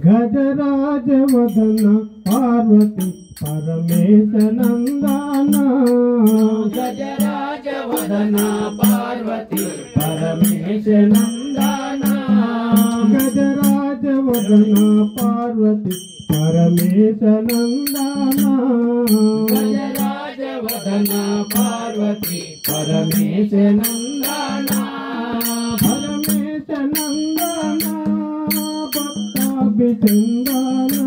गजराज वदन पार्वती परमेश नंदना गजराज वदन पार्वती परमेश नंदना गजराज वदन पार्वती परमेश नंदना गजराज वदन पार्वती परमेश नंदना परमेश नंदना चंदना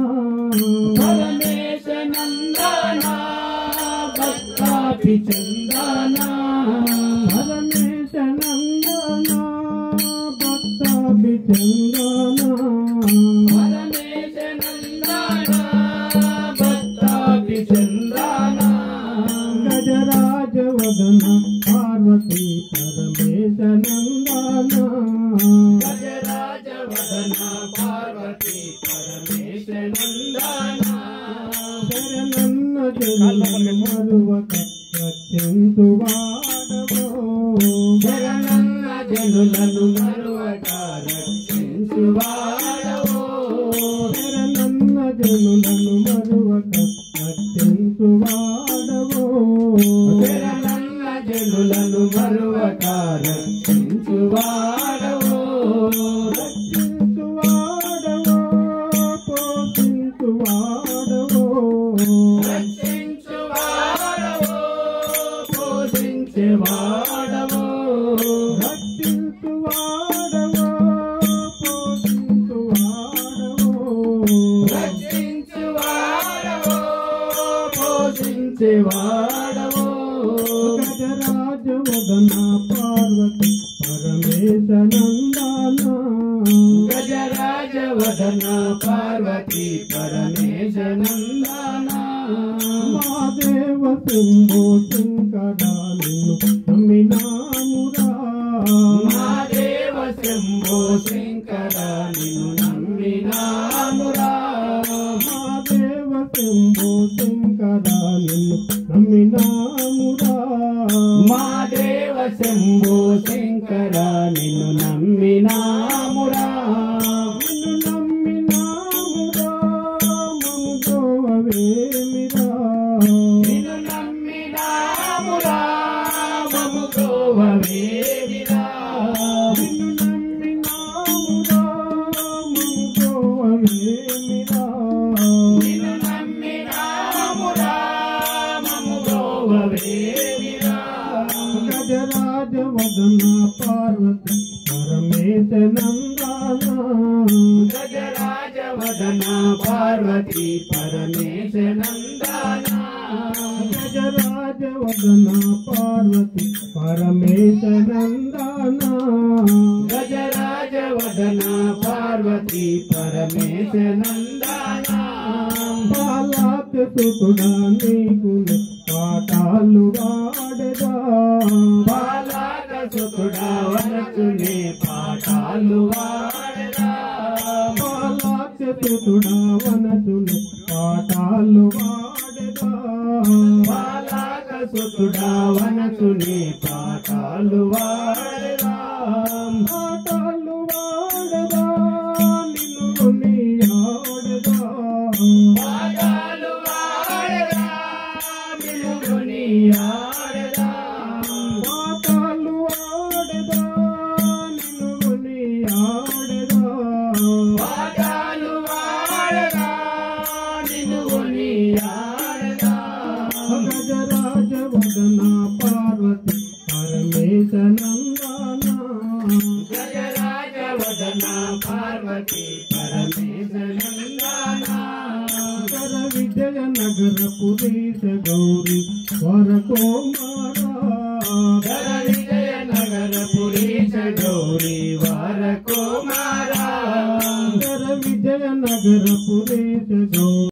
परमेश नंदना भक्तापि चंदना परमेश नंदना भक्तापि चंदना परमेश नंदना भक्तापि चंदना गजराज वदन पार्वती परमेश नंदना गजराज वदन पार्वती परमेश नंदना शरणन्न जनुలను మరువక రక్షించువాడవో శరణన్న జనులను మరువక రక్షించువాడవో శరణన్న జనులను మరువక రక్షించువాడవో శరణన్న జనులను మరువక రక్షించువాడవో गजराज वदन पार्वती परमेश नंदना गजराज वदन पार्वती परमेश नंदना महादेव शंभो शंकरा निन्नु नम्मिनामुरा महादेव शंभो शंकरा निन्नु नम्मिनामुरा महादेव शंभो शंकरा निन्नु नम्मिनामुरा महादेव शंभो शंकरा निन्नु नम्मिनामुरा निन्नु नम्मिनामुरा ममुगोवेमिरा निन्नु नम्मिनामुरा ममुगोवेमिरा निन्नु नम्मिनामुरा ममुगोवेमिरा निन्नु नम्मिनामुरा ममुगोवेमिरा गजराज वदन पार्वती परमेश नंदना गजराज वदन पार्वती परमेश नंदना गजराज वदन पार्वती परमेश नंदना गजराज वदन पार्वती परमेश नंदना बालाक सुतुड़ा नीकुने पाटालु वाडदा बालाक सुतुड़ा वनचुने पाटालु वाडदा बालाक सुतुड़ा वनचुने पाटालु वाडदा बालाक सुतुड़ा वनचुने पाटालु वाडदा पाटालु वाडदा निन्नु కొనియాడదా పాటాలు వాడదా నిన్ను కొనియాడదా పాటాలు వాడదా నిన్ను కొనియాడదా పాటాలు వాడదా నిన్ను కొనియాడదా గజరాజ వదన పార్వతి పరమేశ నందనా గజరాజ వదన పార్వతి परमेश नंदना कर विजय नगर पुरीश गौरी स्वर को मारा कर